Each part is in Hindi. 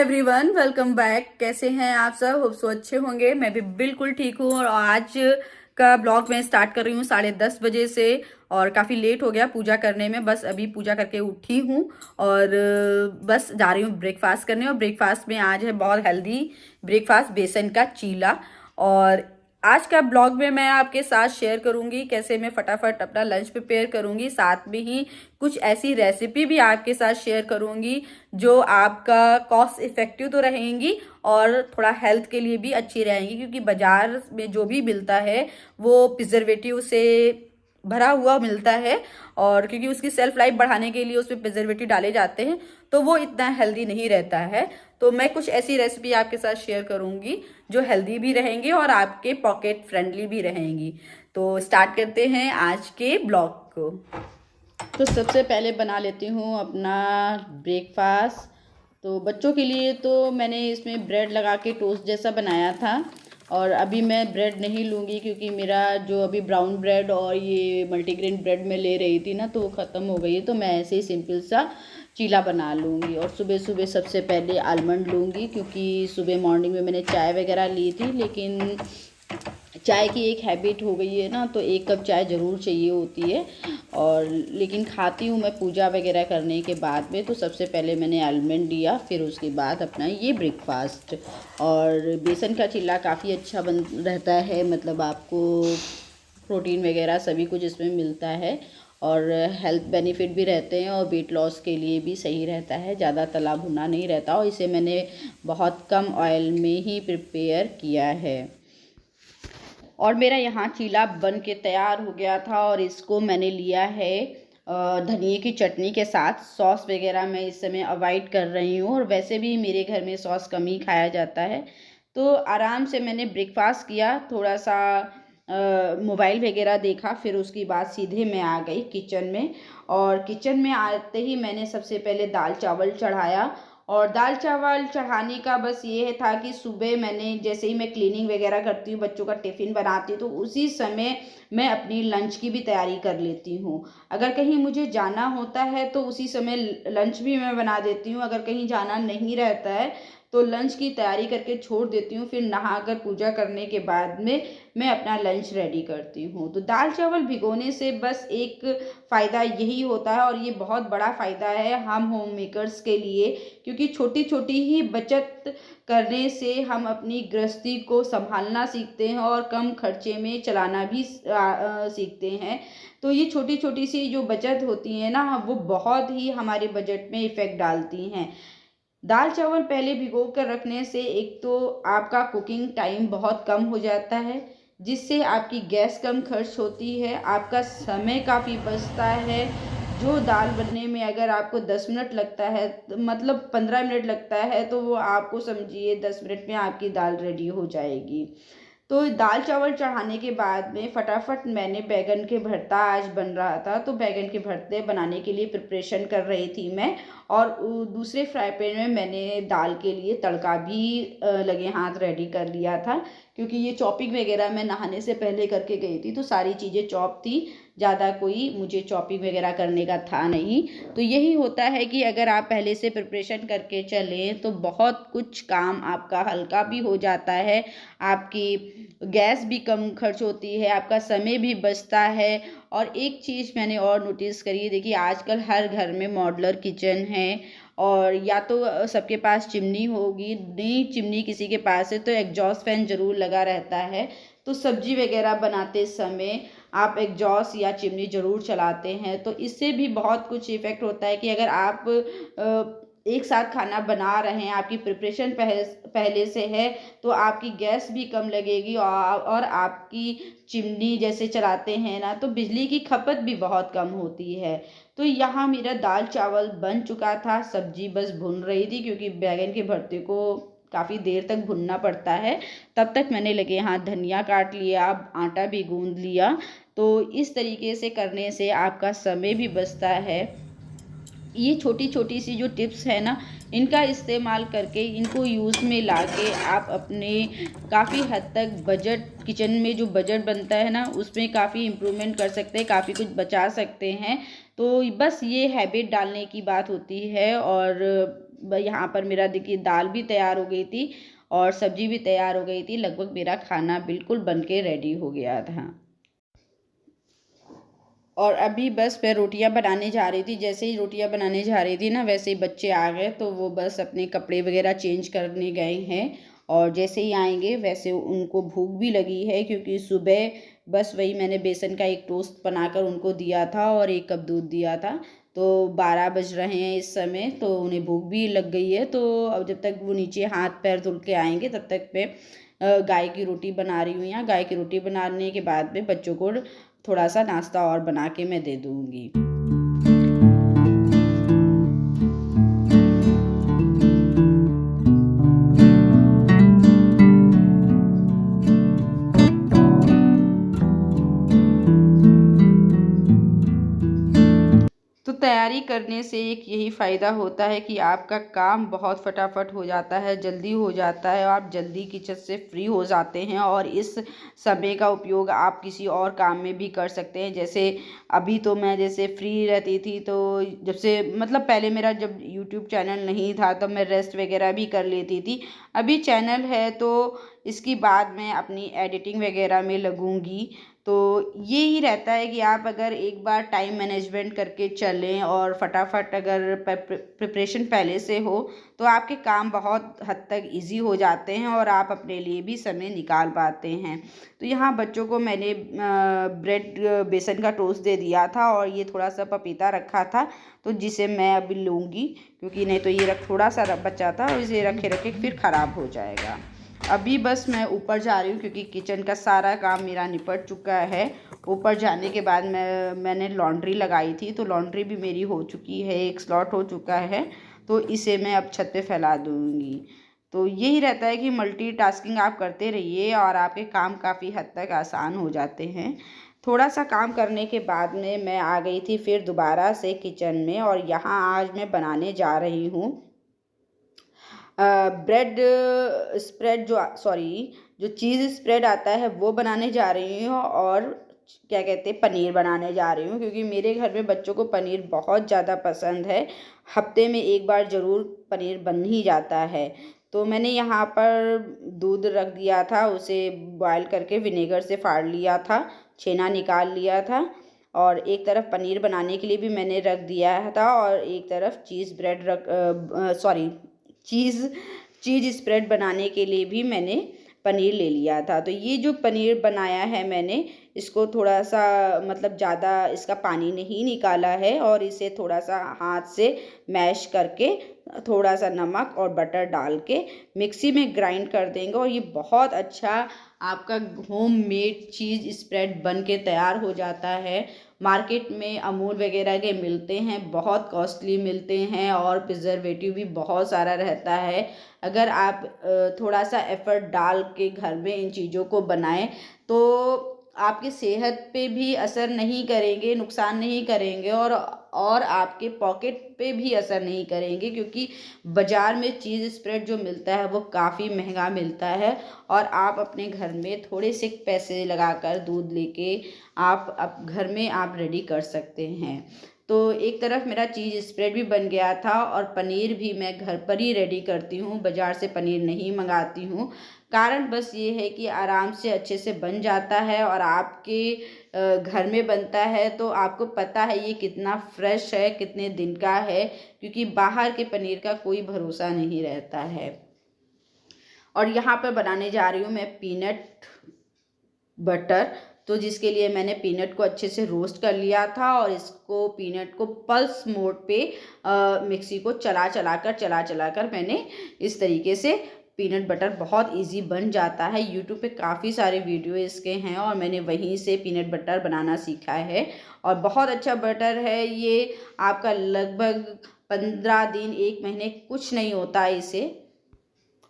Everyone, welcome back. कैसे हैं आप सब? होप सो अच्छे होंगे। मैं भी बिल्कुल ठीक हूँ। और आज का ब्लॉग मैं स्टार्ट कर रही हूँ 10:30 बजे से। और काफ़ी लेट हो गया पूजा करने में। बस अभी पूजा करके उठी हूँ और बस जा रही हूँ ब्रेकफास्ट करने। और ब्रेकफास्ट में आज है बहुत हेल्दी ब्रेकफास्ट, बेसन का चीला। और आज का ब्लॉग में मैं आपके साथ शेयर करूंगी कैसे मैं फटाफट अपना लंच प्रिपेयर करूंगी। साथ में ही कुछ ऐसी रेसिपी भी आपके साथ शेयर करूंगी जो आपका कॉस्ट इफेक्टिव तो रहेंगी और थोड़ा हेल्थ के लिए भी अच्छी रहेंगी, क्योंकि बाजार में जो भी मिलता है वो प्रिजर्वेटिव से भरा हुआ मिलता है। और क्योंकि उसकी सेल्फ लाइफ बढ़ाने के लिए उसमें प्रिजर्वेटिव डाले जाते हैं तो वो इतना हेल्दी नहीं रहता है। तो मैं कुछ ऐसी रेसिपी आपके साथ शेयर करूंगी जो हेल्दी भी रहेंगी और आपके पॉकेट फ्रेंडली भी रहेंगी। तो स्टार्ट करते हैं आज के ब्लॉग को। तो सबसे पहले बना लेती हूँ अपना ब्रेकफास्ट। तो बच्चों के लिए तो मैंने इसमें ब्रेड लगा के टोस्ट जैसा बनाया था। और अभी मैं ब्रेड नहीं लूँगी क्योंकि मेरा जो अभी ब्राउन ब्रेड और ये मल्टीग्रेन ब्रेड में ले रही थी ना, तो वो ख़त्म हो गई है। तो मैं ऐसे ही सिंपल सा चीला बना लूँगी। और सुबह सुबह सबसे पहले आलमंड लूँगी, क्योंकि सुबह मॉर्निंग में मैंने चाय वगैरह ली थी, लेकिन चाय की एक हैबिट हो गई है ना, तो 1 कप चाय ज़रूर चाहिए होती है। और लेकिन खाती हूँ मैं पूजा वगैरह करने के बाद में। तो सबसे पहले मैंने आलमंड लिया, फिर उसके बाद अपना ये ब्रेकफास्ट। और बेसन का चिल्ला काफ़ी अच्छा बन रहता है, मतलब आपको प्रोटीन वगैरह सभी कुछ इसमें मिलता है और हेल्थ बेनिफिट भी रहते हैं और वेट लॉस के लिए भी सही रहता है। ज़्यादा तला भुना नहीं रहता और इसे मैंने बहुत कम ऑयल में ही प्रिपेयर किया है। और मेरा यहाँ चीला बन के तैयार हो गया था और इसको मैंने लिया है धनिए की चटनी के साथ। सॉस वगैरह मैं इस समय अवॉइड कर रही हूँ और वैसे भी मेरे घर में सॉस कम ही खाया जाता है। तो आराम से मैंने ब्रेकफास्ट किया, थोड़ा सा मोबाइल वगैरह देखा, फिर उसके बाद सीधे मैं आ गई किचन में। और किचन में आते ही मैंने सबसे पहले दाल चावल चढ़ाया। और दाल चावल चढ़ाने का बस ये था कि सुबह मैंने जैसे ही मैं क्लीनिंग वगैरह करती हूँ, बच्चों का टिफ़िन बनाती हूँ, तो उसी समय मैं अपनी लंच की भी तैयारी कर लेती हूँ। अगर कहीं मुझे जाना होता है तो उसी समय लंच भी मैं बना देती हूँ। अगर कहीं जाना नहीं रहता है तो लंच की तैयारी करके छोड़ देती हूँ, फिर नहाकर पूजा करने के बाद में मैं अपना लंच रेडी करती हूँ। तो दाल चावल भिगोने से बस एक फ़ायदा यही होता है, और ये बहुत बड़ा फ़ायदा है हम होम मेकर्स के लिए, क्योंकि छोटी छोटी ही बचत करने से हम अपनी गृहस्थी को संभालना सीखते हैं और कम खर्चे में चलाना भी सीखते हैं। तो ये छोटी छोटी सी जो बचत होती है ना, वो बहुत ही हमारे बजट में इफ़ेक्ट डालती हैं। दाल चावल पहले भिगो कर रखने से एक तो आपका कुकिंग टाइम बहुत कम हो जाता है, जिससे आपकी गैस कम खर्च होती है, आपका समय काफ़ी बचता है। जो दाल बनने में अगर आपको 10 मिनट लगता है, मतलब 15 मिनट लगता है, तो वो आपको समझिए 10 मिनट में आपकी दाल रेडी हो जाएगी। तो दाल चावल चढ़ाने के बाद में फटाफट मैंने बैगन के भरता आज बन रहा था, तो बैगन के भरते बनाने के लिए प्रिपरेशन कर रही थी मैं। और दूसरे फ्राई पैन में मैंने दाल के लिए तड़का भी लगे हाथ रेडी कर लिया था, क्योंकि ये चॉपिंग वगैरह मैं नहाने से पहले करके गई थी, तो सारी चीज़ें चॉप थी, ज़्यादा कोई मुझे चॉपिंग वगैरह करने का था नहीं। तो यही होता है कि अगर आप पहले से प्रिपरेशन करके चलें तो बहुत कुछ काम आपका हल्का भी हो जाता है, आपकी गैस भी कम खर्च होती है, आपका समय भी बचता है। और एक चीज़ मैंने और नोटिस करी है, देखिए आजकल हर घर में मॉड्यूलर किचन है, और या तो सबके पास चिमनी होगी, नहीं चिमनी किसी के पास है तो एग्जॉस्ट फैन ज़रूर लगा रहता है। तो सब्जी वगैरह बनाते समय आप एग्जॉस्ट या चिमनी ज़रूर चलाते हैं, तो इससे भी बहुत कुछ इफ़ेक्ट होता है कि अगर आप एक साथ खाना बना रहे हैं, आपकी प्रिपरेशन पहले से है, तो आपकी गैस भी कम लगेगी और आपकी चिमनी जैसे चलाते हैं ना, तो बिजली की खपत भी बहुत कम होती है। तो यहाँ मेरा दाल चावल बन चुका था, सब्जी बस भुन रही थी, क्योंकि बैगन के भरते को काफ़ी देर तक भुनना पड़ता है। तब तक मैंने लगे हाथ धनिया काट लिया, आटा भी गूंद लिया। तो इस तरीके से करने से आपका समय भी बचता है। ये छोटी छोटी सी जो टिप्स है ना, इनका इस्तेमाल करके इनको यूज़ में लाके आप अपने काफ़ी हद तक बजट, किचन में जो बजट बनता है ना, उसमें काफ़ी इम्प्रूवमेंट कर सकते हैं, काफ़ी कुछ बचा सकते हैं। तो बस ये हैबिट डालने की बात होती है। और यहाँ पर मेरा देखिए दाल भी तैयार हो गई थी और सब्जी भी तैयार हो गई थी। लगभग मेरा खाना बिल्कुल बन के रेडी हो गया था। और अभी बस मैं रोटियां बनाने जा रही थी। जैसे ही रोटियां बनाने जा रही थी ना, वैसे ही बच्चे आ गए, तो वो बस अपने कपड़े वगैरह चेंज करने गए हैं। और जैसे ही आएंगे वैसे उनको भूख भी लगी है, क्योंकि सुबह बस वही मैंने बेसन का एक टोस्ट बनाकर उनको दिया था और 1 कप दूध दिया था। तो 12 बज रहे हैं इस समय, तो उन्हें भूख भी लग गई है। तो अब जब तक वो नीचे हाथ पैर धुल के आएंगे तब तक मैं गाय की रोटी बना रही हूँ। यहाँ गाय की रोटी बनाने के बाद में बच्चों को थोड़ा सा नाश्ता और बना के मैं दे दूँगी। तो तैयारी करने से एक यही फ़ायदा होता है कि आपका काम बहुत फटाफट हो जाता है, जल्दी हो जाता है, और आप जल्दी किचन से फ्री हो जाते हैं और इस समय का उपयोग आप किसी और काम में भी कर सकते हैं। जैसे अभी तो मैं जैसे फ्री रहती थी, तो जब से मतलब पहले मेरा जब यूट्यूब चैनल नहीं था तब मैं रेस्ट वगैरह भी कर लेती थी। अभी चैनल है तो इसके बाद मैं अपनी एडिटिंग वगैरह में लगूंगी। तो ये ही रहता है कि आप अगर एक बार टाइम मैनेजमेंट करके चलें और फटाफट अगर प्रिपरेशन पहले से हो, तो आपके काम बहुत हद तक इजी हो जाते हैं और आप अपने लिए भी समय निकाल पाते हैं। तो यहाँ बच्चों को मैंने ब्रेड बेसन का टोस्ट दे दिया था और ये थोड़ा सा पपीता रखा था, तो जिसे मैं अभी लूँगी, क्योंकि नहीं तो ये थोड़ा सा बचा था और इसे रखे रखे फिर ख़राब हो जाएगा। अभी बस मैं ऊपर जा रही हूँ क्योंकि किचन का सारा काम मेरा निपट चुका है। ऊपर जाने के बाद मैंने लॉन्ड्री लगाई थी, तो लॉन्ड्री भी मेरी हो चुकी है, एक स्लॉट हो चुका है, तो इसे मैं अब छत पे फैला दूँगी। तो यही रहता है कि मल्टीटास्किंग आप करते रहिए और आपके काम काफ़ी हद तक आसान हो जाते हैं। थोड़ा सा काम करने के बाद में मैं आ गई थी फिर दोबारा से किचन में, और यहाँ आज मैं बनाने जा रही हूँ ब्रेड स्प्रेड, जो चीज़ स्प्रेड आता है वो बनाने जा रही हूँ, और क्या कहते हैं पनीर बनाने जा रही हूँ, क्योंकि मेरे घर में बच्चों को पनीर बहुत ज़्यादा पसंद है। हफ्ते में एक बार ज़रूर पनीर बन ही जाता है। तो मैंने यहाँ पर दूध रख दिया था, उसे बॉयल करके विनेगर से फाड़ लिया था, छेना निकाल लिया था, और एक तरफ पनीर बनाने के लिए भी मैंने रख दिया था, और एक तरफ चीज़ स्प्रेड बनाने के लिए भी मैंने पनीर ले लिया था। तो ये जो पनीर बनाया है मैंने, इसको थोड़ा सा मतलब ज़्यादा इसका पानी नहीं निकाला है, और इसे थोड़ा सा हाथ से मैश करके थोड़ा सा नमक और बटर डाल के मिक्सी में ग्राइंड कर देंगे, और ये बहुत अच्छा आपका होममेड चीज़ स्प्रेड बन के तैयार हो जाता है। मार्केट में अमूल वगैरह के मिलते हैं, बहुत कॉस्टली मिलते हैं और प्रिजर्वेटिव भी बहुत सारा रहता है। अगर आप थोड़ा सा एफर्ट डाल के घर में इन चीज़ों को बनाएं तो आपकी सेहत पे भी असर नहीं करेंगे, नुकसान नहीं करेंगे, और आपके पॉकेट पे भी असर नहीं करेंगे, क्योंकि बाज़ार में चीज़ स्प्रेड जो मिलता है वो काफ़ी महंगा मिलता है, और आप अपने घर में थोड़े से पैसे लगाकर दूध लेके आप घर में आप रेडी कर सकते हैं। तो एक तरफ मेरा चीज़ स्प्रेड भी बन गया था, और पनीर भी मैं घर पर ही रेडी करती हूँ, बाज़ार से पनीर नहीं मंगाती हूँ। कारण बस ये है कि आराम से अच्छे से बन जाता है, और आपके घर में बनता है तो आपको पता है ये कितना फ्रेश है, कितने दिन का है, क्योंकि बाहर के पनीर का कोई भरोसा नहीं रहता है। और यहाँ पर बनाने जा रही हूँ मैं पीनट बटर, तो जिसके लिए मैंने पीनट को अच्छे से रोस्ट कर लिया था, और इसको पीनट को पल्स मोड पे मिक्सी को चला चला कर मैंने इस तरीके से पीनट बटर बहुत इजी बन जाता है। यूट्यूब पे काफ़ी सारे वीडियो इसके हैं, और मैंने वहीं से पीनट बटर बनाना सीखा है, और बहुत अच्छा बटर है ये। आपका लगभग 15 दिन 1 महीने कुछ नहीं होता इसे।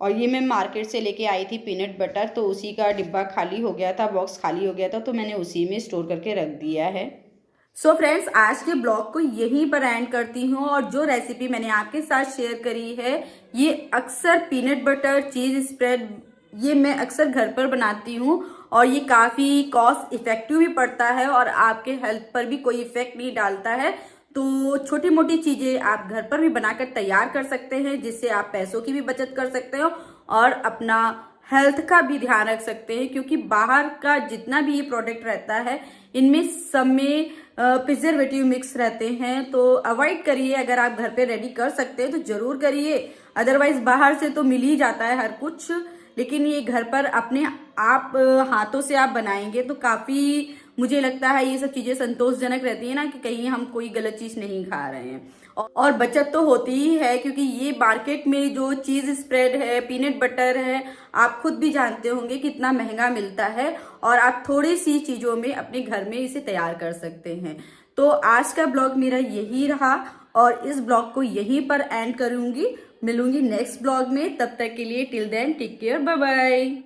और ये मैं मार्केट से लेके आई थी पीनट बटर, तो उसी का डिब्बा खाली हो गया था, बॉक्स खाली हो गया था, तो मैंने उसी में स्टोर करके रख दिया है। सो फ्रेंड्स, आज के ब्लॉग को यहीं पर एंड करती हूँ, और जो रेसिपी मैंने आपके साथ शेयर करी है, ये अक्सर पीनट बटर चीज़ स्प्रेड ये मैं अक्सर घर पर बनाती हूँ, और ये काफ़ी कॉस्ट इफेक्टिव भी पड़ता है और आपके हेल्थ पर भी कोई इफेक्ट नहीं डालता है। तो छोटी मोटी चीजें आप घर पर भी बनाकर तैयार कर सकते हैं, जिससे आप पैसों की भी बचत कर सकते हो और अपना हेल्थ का भी ध्यान रख सकते हैं। क्योंकि बाहर का जितना भी ये प्रोडक्ट रहता है इनमें सब में प्रिजर्वेटिव मिक्स रहते हैं, तो अवॉइड करिए। अगर आप घर पे रेडी कर सकते हैं तो जरूर करिए, अदरवाइज बाहर से तो मिल ही जाता है हर कुछ, लेकिन ये घर पर अपने आप हाथों से आप बनाएंगे तो काफी मुझे लगता है ये सब चीजें संतोषजनक रहती है ना, कि कहीं हम कोई गलत चीज नहीं खा रहे हैं। और बचत तो होती ही है, क्योंकि ये मार्केट में जो चीज स्प्रेड है, पीनट बटर है, आप खुद भी जानते होंगे कितना महंगा मिलता है, और आप थोड़ी सी चीजों में अपने घर में इसे तैयार कर सकते हैं। तो आज का ब्लॉग मेरा यही रहा और इस ब्लॉग को यहीं पर एंड करूंगी। मिलूंगी नेक्स्ट ब्लॉग में, तब तक के लिए till then take care, bye bye.